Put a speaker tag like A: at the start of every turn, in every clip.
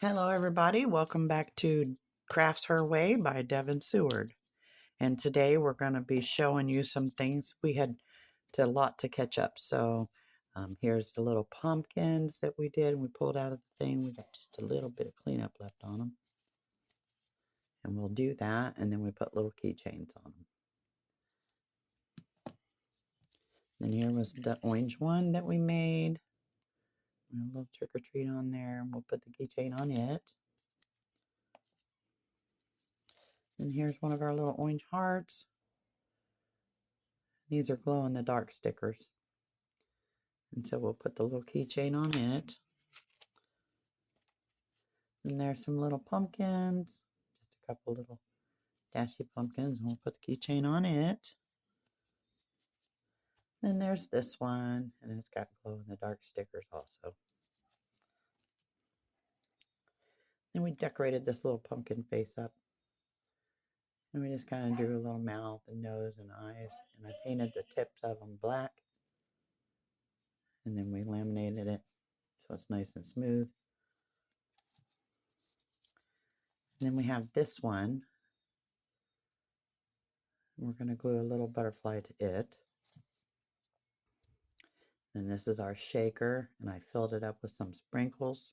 A: Hello, everybody. Welcome back to Crafts Her Way by Devin Seward. And today we're going to be showing you some things. We had a lot to catch up. So here's the little pumpkins that we did. We pulled out of the thing. We got just a little bit of cleanup left on them. And we'll do that. And then we put little keychains on them. Then here was the orange one that we made. A little trick or treat on there. We'll put the keychain on it. And here's one of our little orange hearts. These are glow in the dark stickers. And so we'll put the little keychain on it. And there's some little pumpkins. Just a couple little dashy pumpkins. And we'll put the keychain on it. Then there's this one. And it's got glow in the dark stickers also. Then we decorated this little pumpkin face up. And we just kind of drew a little mouth and nose and eyes. And I painted the tips of them black. And then we laminated it so it's nice and smooth. And then we have this one. We're going to glue a little butterfly to it. And this is our shaker, and I filled it up with some sprinkles.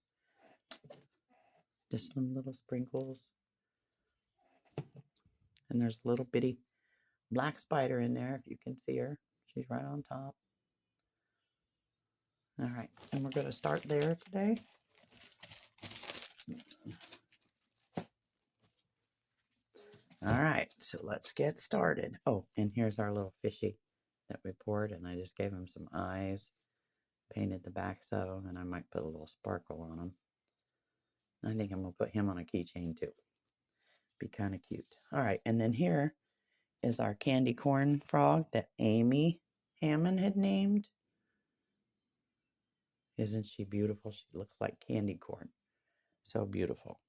A: Just some little sprinkles. And there's a little bitty black spider in there, if you can see her. She's right on top. All right, and we're going to start there today. All right, so let's get started. Oh, and here's our little fishy that we poured, and I just gave him some eyes, painted the backs of them, and I might put a little sparkle on them. I think I'm going to put him on a keychain too. Be kind of cute. All right, and then here is our candy corn frog that Amy Hammond had named. Isn't she beautiful? She looks like candy corn. So beautiful.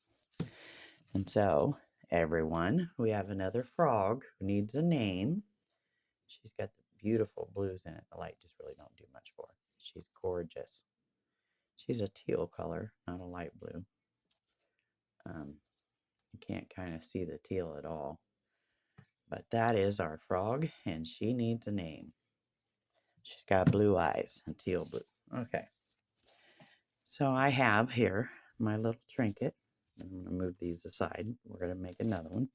A: And so, everyone, we have another frog who needs a name. She's got the beautiful blues in it. The light just really don't do much for her. She's gorgeous. She's a teal color, not a light blue. You can't kind of see the teal at all. But that is our frog, and she needs a name. She's got blue eyes and teal blue. Okay. So I have here my little trinket. I'm going to move these aside. We're going to make another one.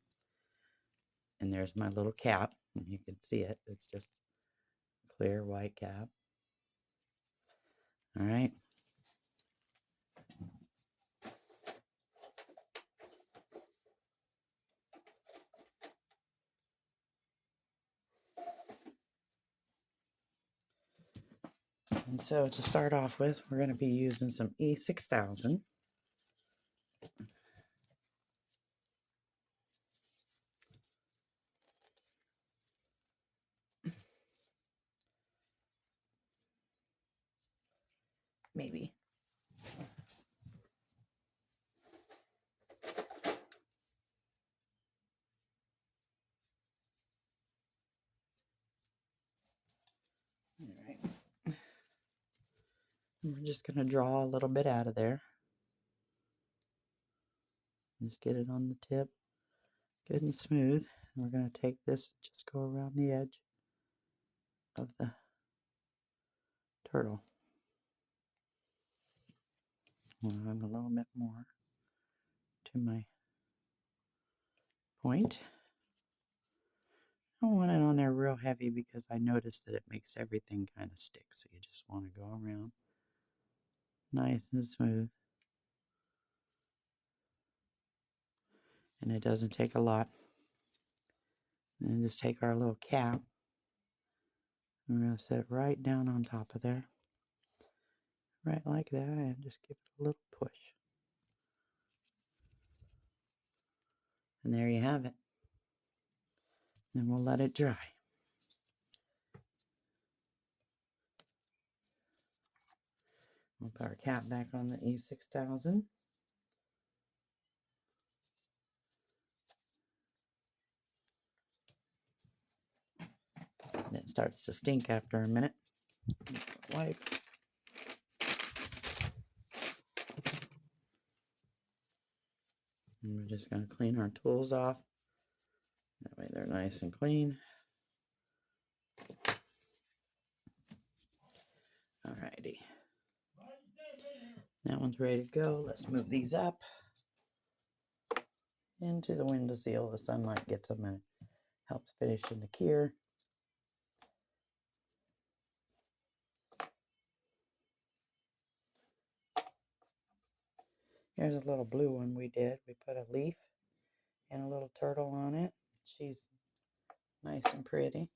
A: And there's my little cap. And you can see it. It's just a clear white cap. All right. And so to start off with, we're going to be using some E6000. Maybe. All right. And we're just going to draw a little bit out of there. Just get it on the tip, good and smooth. And we're going to take this and just go around the edge of the turtle. I'll add a little bit more to my point. I don't want it on there real heavy because I noticed that it makes everything kind of stick. So you just want to go around nice and smooth. And it doesn't take a lot. And then just take our little cap. We're going to set it right down on top of there. Right like that. And just give it a little push. And there you have it. And we'll let it dry. We'll put our cap back on the E6000. And it starts to stink after a minute. Wipe. And we're just going to clean our tools off. That way they're nice and clean. Alrighty. That one's ready to go. Let's move these up into the window seal. The sunlight gets them and helps finish in the cure. Here's a little blue one we did. We put a leaf and a little turtle on it. She's nice and pretty.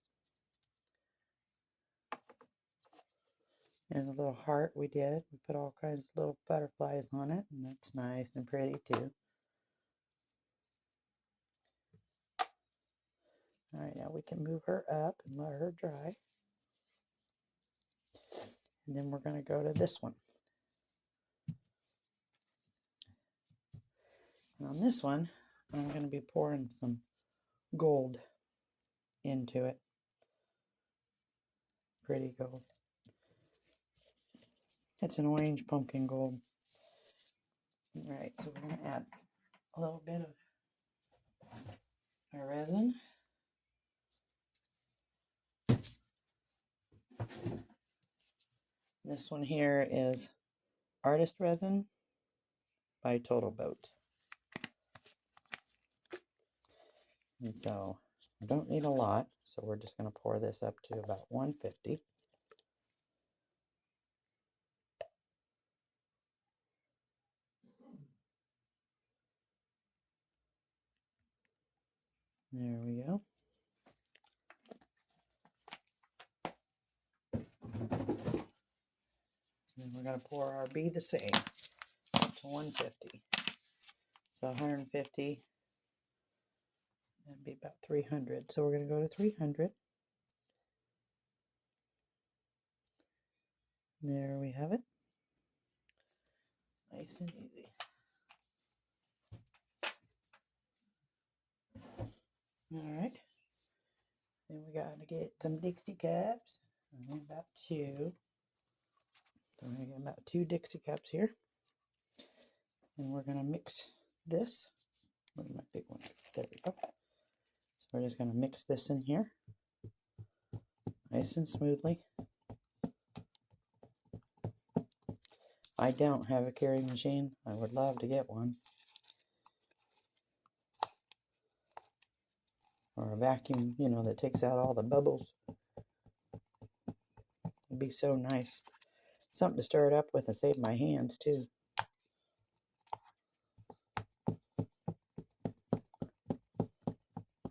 A: There's a little heart we did. We put all kinds of little butterflies on it, and that's nice and pretty too. Alright, now we can move her up and let her dry. And then we're going to go to this one. And on this one, I'm going to be pouring some gold into it. Pretty gold. It's an orange pumpkin gold. Alright, so we're going to add a little bit of our resin. This one here is Artist Resin by Total Boat. And so I don't need a lot, so we're just going to pour this up to about 150. There we go. And we're going to pour our Be the Same up to 150. So 150, that'd be about 300. So we're going to go to 300. There we have it. Nice and easy. All right. Then we got to get some Dixie cups. About 2. So we're going to get about 2 Dixie cups here. And we're going to mix this. Where's my big one? There we go. So we're just going to mix this in here. Nice and smoothly. I don't have a carrying machine. I would love to get one. Or a vacuum, you know, that takes out all the bubbles. It'd be so nice. Something to stir it up with and save my hands too.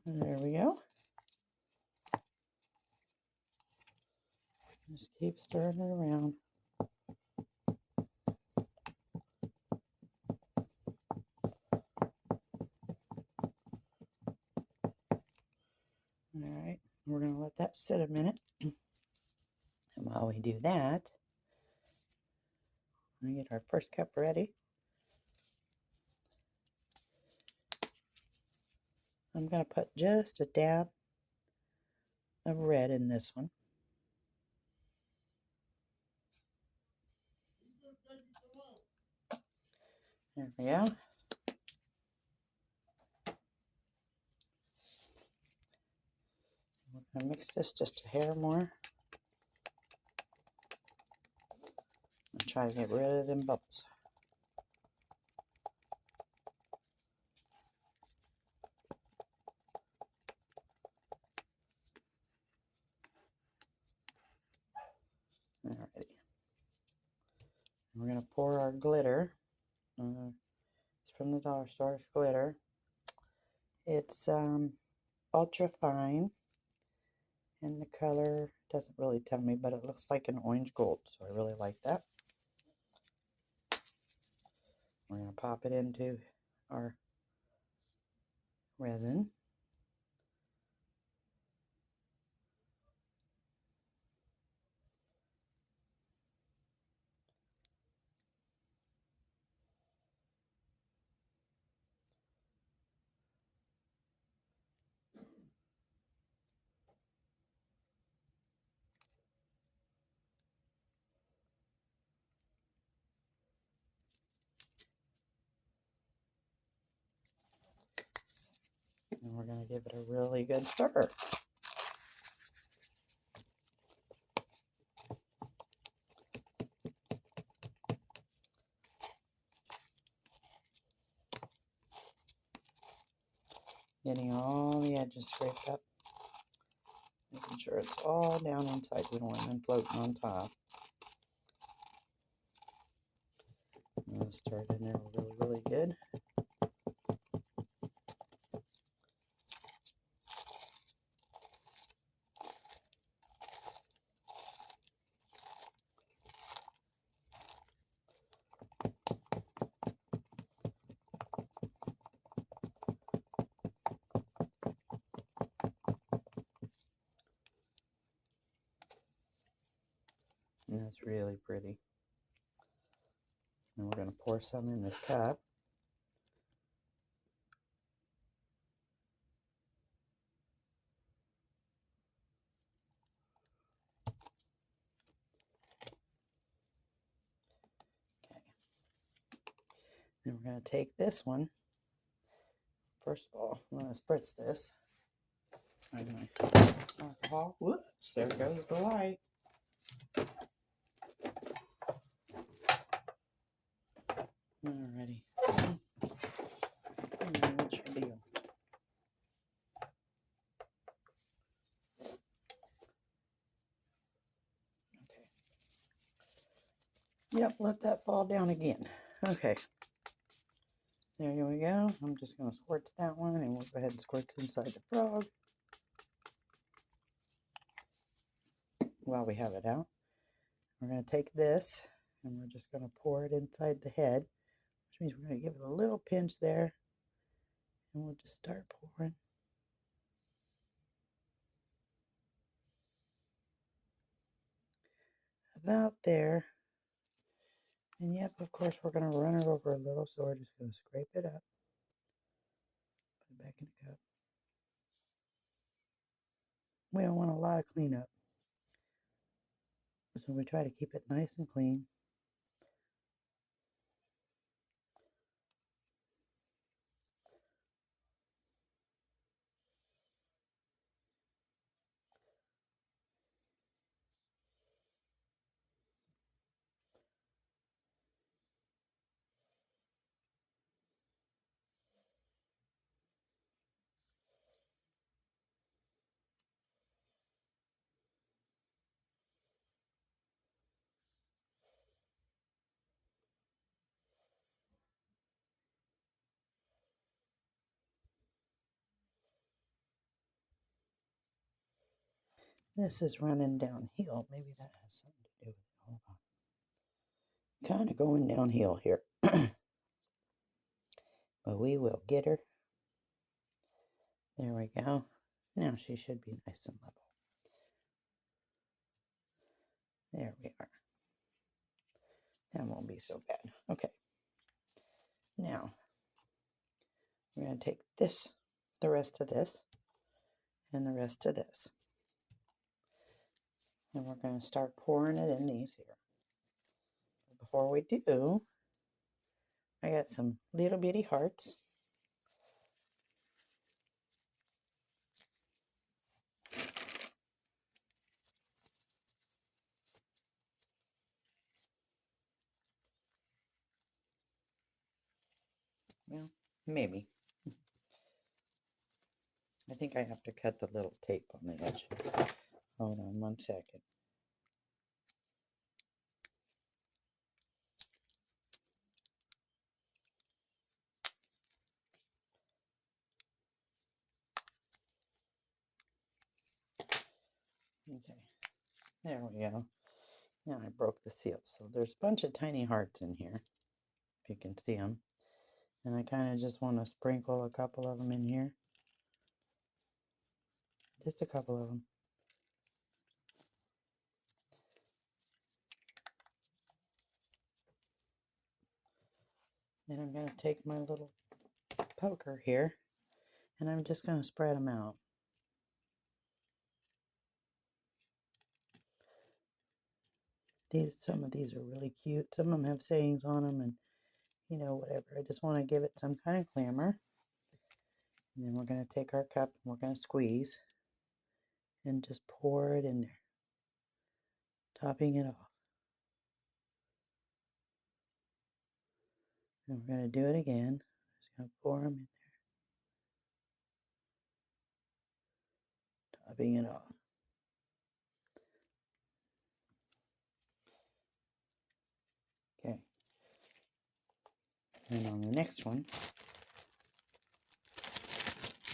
A: There we go. Just keep stirring it around. Alright, we're going to let that sit a minute. And while we do that, we're going to get our first cup ready. I'm going to put just a dab of red in this one. There we go. We're going to mix this just a hair more. And try to get rid of them bubbles. Alrighty. We're going to pour our glitter. It's from the dollar store. It's glitter. It's ultra fine. And the color doesn't really tell me, but it looks like an orange gold. So I really like that. We're going to pop it into our resin. And we're going to give it a really good stir. Getting all the edges scraped up. Making sure it's all down inside. We don't want them floating on top. I'll start in there really, really good. And that's really pretty. And we're going to pour some in this cup. Okay. Then we're going to take this one. First of all, I'm going to spritz this. I'm going to alcohol. Whoops, there goes the light. Alrighty. What's your deal? Okay. Yep, let that fall down again. Okay. There we go. I'm just going to squirt that one, and we'll go ahead and squirt inside the frog while we have it out. We're going to take this, and we're just going to pour it inside the head, which means we're going to give it a little pinch there, and we'll just start pouring. About there. And yep, of course, we're going to run it over a little, so we're just going to scrape it up. Put it back in the cup. We don't want a lot of cleanup, so we try to keep it nice and clean. This is running downhill. Maybe that has something to do with it. Hold on. Kind of going downhill here. But we will get her. There we go. Now she should be nice and level. There we are. That won't be so bad. Okay. Now, we're going to take this, the rest of this, and the rest of this. And we're going to start pouring it in these here. Before we do, I got some little bitty hearts. Well, maybe. I think I have to cut the little tape on the edge. Hold on 1 second. Okay, there we go. Now I broke the seal. So there's a bunch of tiny hearts in here, if you can see them. And I kind of just want to sprinkle a couple of them in here. Just a couple of them. And I'm going to take my little poker here, and I'm just going to spread them out. Some of these are really cute. Some of them have sayings on them and, you know, whatever. I just want to give it some kind of glamour. And then we're going to take our cup and we're going to squeeze and just pour it in there, topping it off. And we're going to do it again. Just going to pour them in there, topping it off. Okay. And on the next one,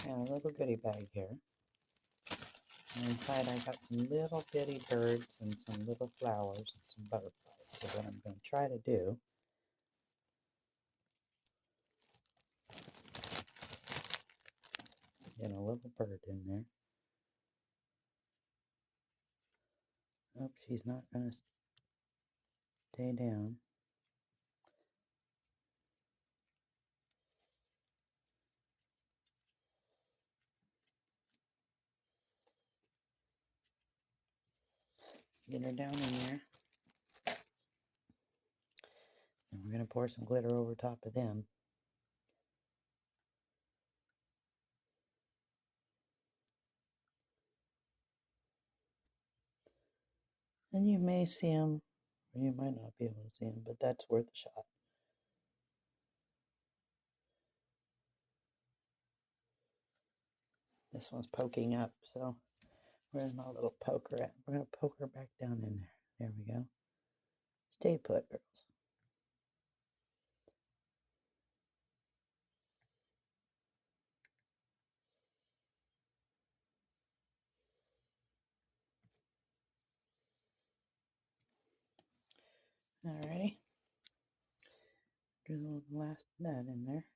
A: I have a little goodie bag here. And inside I got some little bitty birds and some little flowers and some butterflies. So what I'm going to try to do, get a little bird in there. Oh, she's not going to stay down. Get her down in there. And we're going to pour some glitter over top of them. And you may see them, or you might not be able to see them, but that's worth a shot. This one's poking up, so where's my little poker at? We're going to poke her back down in there. There we go. Stay put, girls. Alrighty. Do the last of that in there.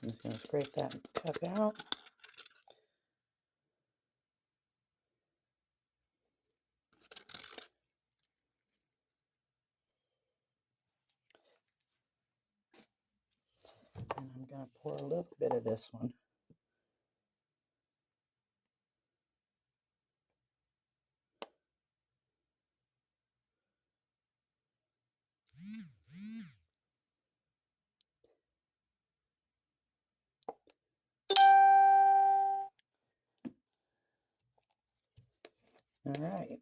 A: I'm just going to scrape that cup out. And I'm going to pour a little bit of this one. Alright.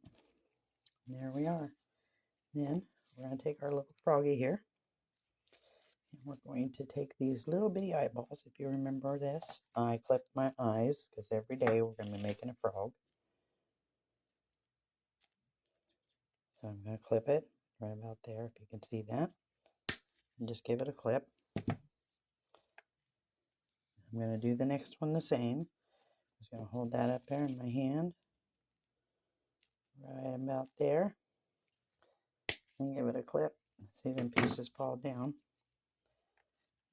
A: There we are. Then we're going to take our little froggy here. And we're going to take these little bitty eyeballs. If you remember this, I clipped my eyes because every day we're going to be making a frog. So I'm going to clip it right about there, if you can see that. And just give it a clip. I'm going to do the next one the same. I'm just going to hold that up there in my hand. Right about there. And give it a clip. See them pieces fall down.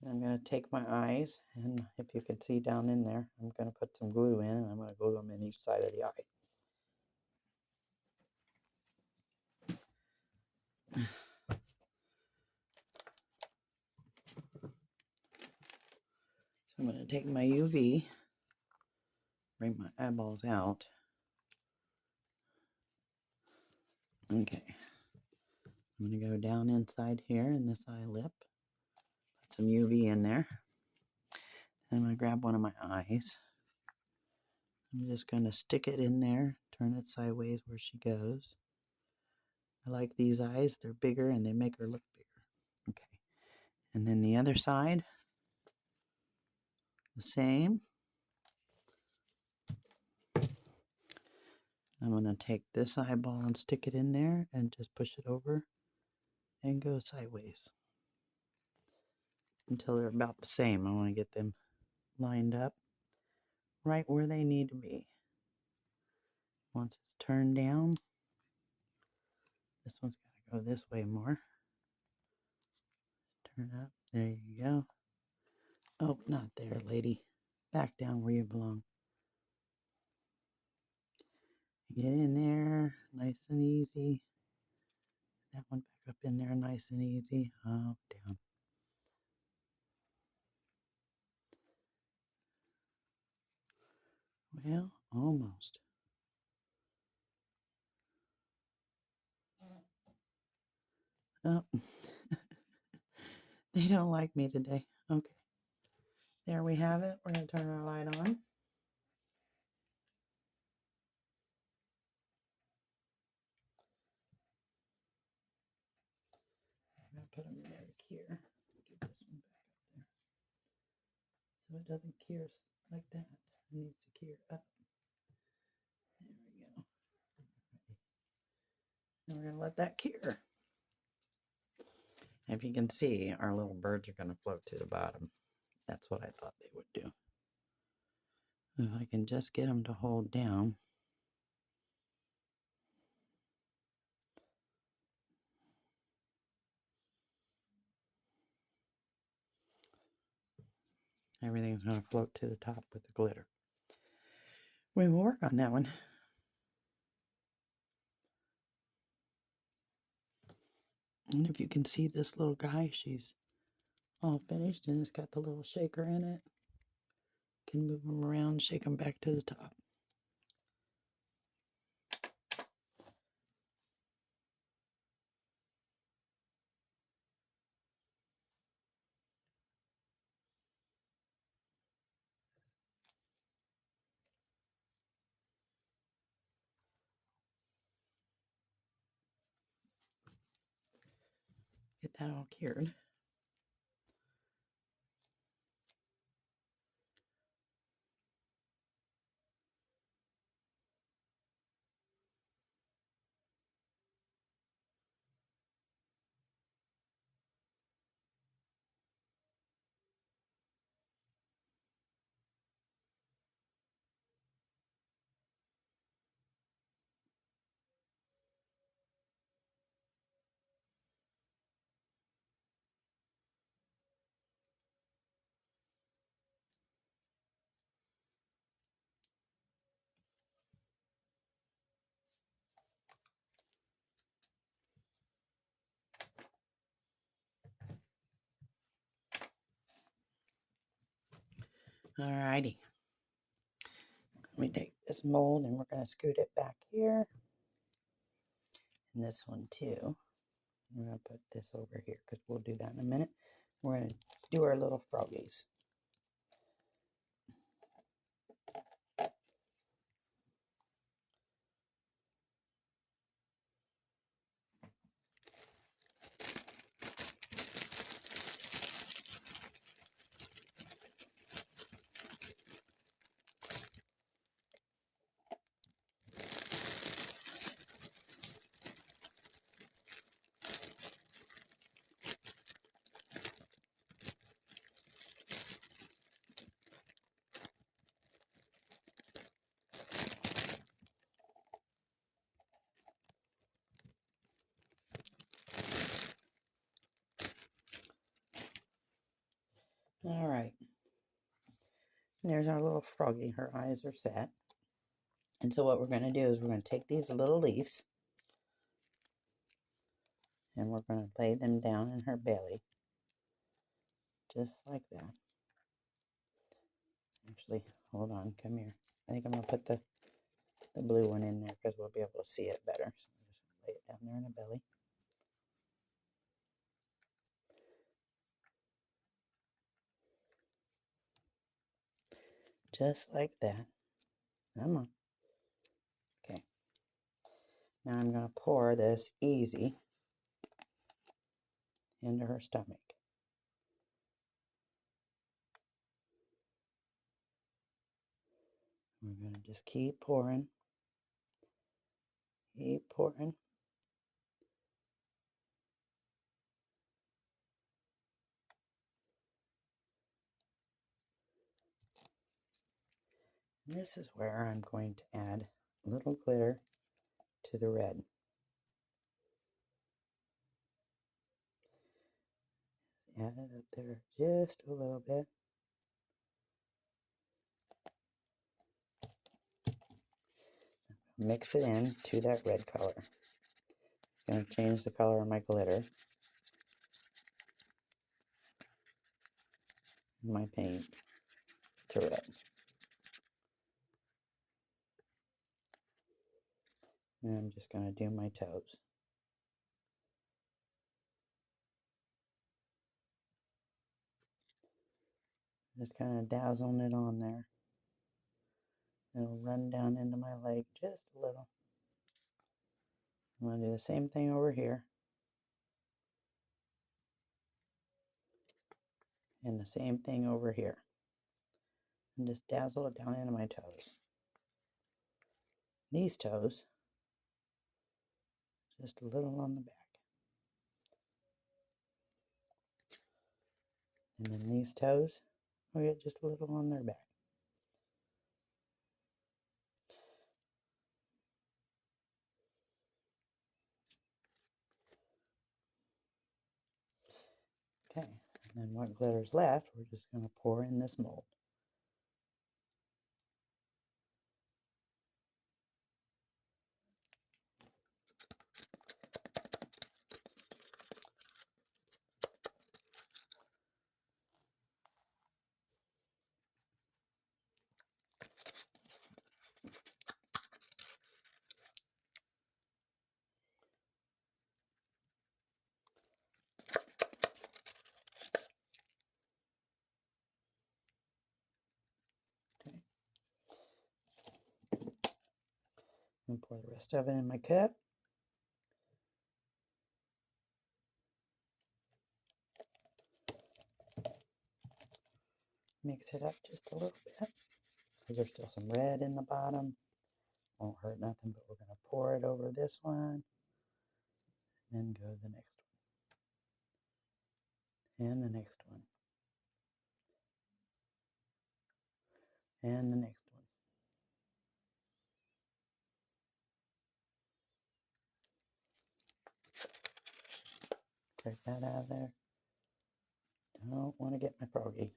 A: I'm going to take my eyes, and if you can see down in there, I'm going to put some glue in, and I'm going to glue them in each side of the eye. So I'm going to take my UV, bring my eyeballs out. Okay. I'm going to go down inside here in this eye lip, put some UV in there. And I'm going to grab one of my eyes. I'm just going to stick it in there, turn it sideways where she goes. I like these eyes. They're bigger and they make her look bigger. Okay. And then the other side, the same. I'm going to take this eyeball and stick it in there and just push it over and go sideways until they're about the same. I want to get them lined up right where they need to be. Once it's turned down, this one's got to go this way more. Turn up. There you go. Oh, not there, lady. Back down where you belong. Get in there, nice and easy. That one back up in there, nice and easy. Oh, down. Well, almost. Oh, They don't like me today. Okay. There we have it. We're going to turn our light on. I'm going to put them right here. Get this one back up there. So it doesn't cure like that. It needs to cure up. There we go. And we're going to let that cure. If you can see, our little birds are going to float to the bottom. That's what I thought they would do. If I can just get them to hold down. Everything's going to float to the top with the glitter. We will work on that one. And if you can see this little guy, she's all finished and it's got the little shaker in it. Can move them around, shake them back to the top. Get that all cured. Alrighty. Let me take this mold and we're going to scoot it back here. And this one too. I'm going to put this over here because we'll do that in a minute. We're going to do our little froggies. All right. And there's our little froggy. Her eyes are set. And so what we're going to do is we're going to take these little leaves and we're going to lay them down in her belly. Just like that. Actually, hold on. Come here. I think I'm going to put the blue one in there because we'll be able to see it better. So I'm just going to lay it down there in the belly. Just like that. Come on. Okay. Now I'm going to pour this easy into her stomach. We're going to just keep pouring. Keep pouring. And this is where I'm going to add a little glitter to the red. Add it up there just a little bit. Mix it in to that red color. It's going to change the color of my glitter. My paint to red. And I'm just going to do my toes. Just kind of dazzling it on there. It'll run down into my leg just a little. I'm going to do the same thing over here. And the same thing over here. And just dazzle it down into my toes. These toes, just a little on the back. And then these toes, I'll get just a little on their back. Okay, and then what glitter's left, we're just going to pour in this mold. Okay, and pour the rest of it in my cup. Mix it up just a little bit, because there's still some red in the bottom. Won't hurt nothing, but we're going to pour it over this one, and then go to the next one, and the next one, and the next one. Take that out of there. Don't want to get my froggy.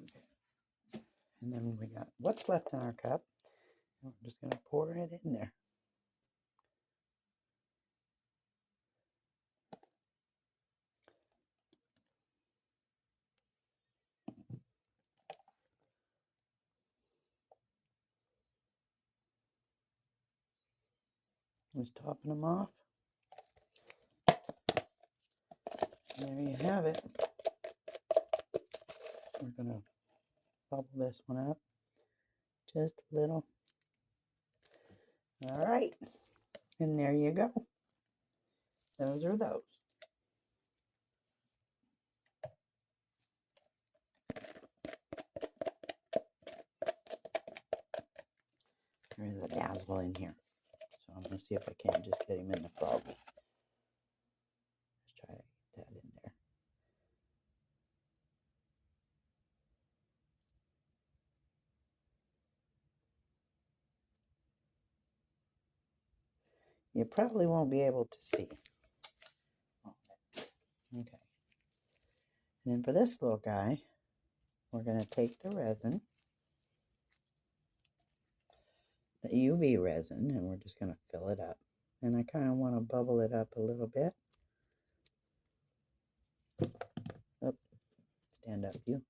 A: Okay. And then we got what's left in our cup. I'm just going to pour it in there. Just topping them off. There you have it. We're going to bubble this one up just a little. All right. And there you go. Those are those. There's a dazzle in here. So I'm going to see if I can't just get him in the frog. Let's try to get that in there. You probably won't be able to see. Okay. And then for this little guy, we're going to take the resin, the UV resin, and we're just going to fill it up. And I kind of want to bubble it up a little bit. Oh, stand up, you.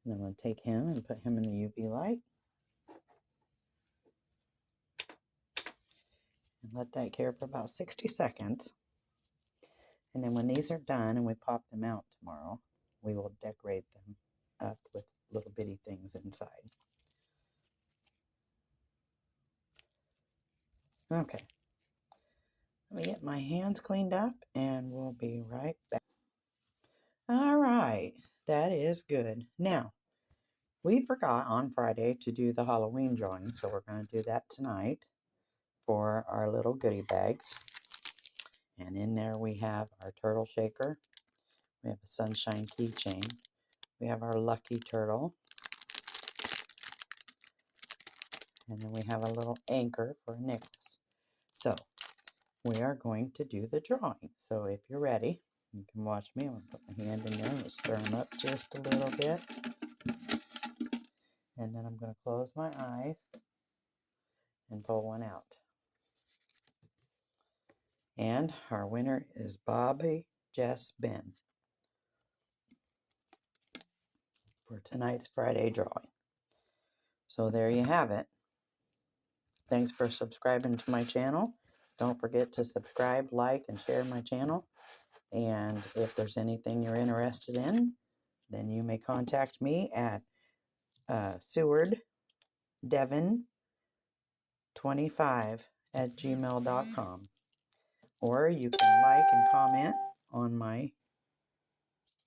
A: And I'm going to take him and put him in the UV light. And let that cure for about 60 seconds. And then when these are done and we pop them out tomorrow, we will decorate them up with little bitty things inside. Okay. Let me get my hands cleaned up and we'll be right back. All right. That is good. Now, we forgot on Friday to do the Halloween drawing, so we're going to do that tonight for our little goodie bags. And in there we have our turtle shaker. We have a sunshine keychain. We have our lucky turtle. And then we have a little anchor for a necklace. So we are going to do the drawing. So if you're ready, you can watch me. I'm going to put my hand in there and stir them up just a little bit. And then I'm going to close my eyes and pull one out. And our winner is Bobby Jess Ben for tonight's Friday drawing. So there you have it. Thanks for subscribing to my channel. Don't forget to subscribe, like, and share my channel. And if there's anything you're interested in, then you may contact me at sewardevon25@gmail.com. Or you can like and comment on my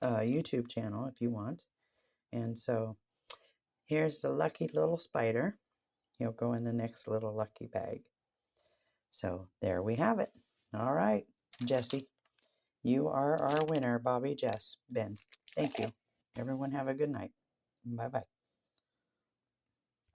A: YouTube channel if you want. And so here's the lucky little spider. He'll go in the next little lucky bag. So there we have it. All right, Jessie, you are our winner. Bobby, Jess, Ben. Thank you. Everyone have a good night. Bye-bye.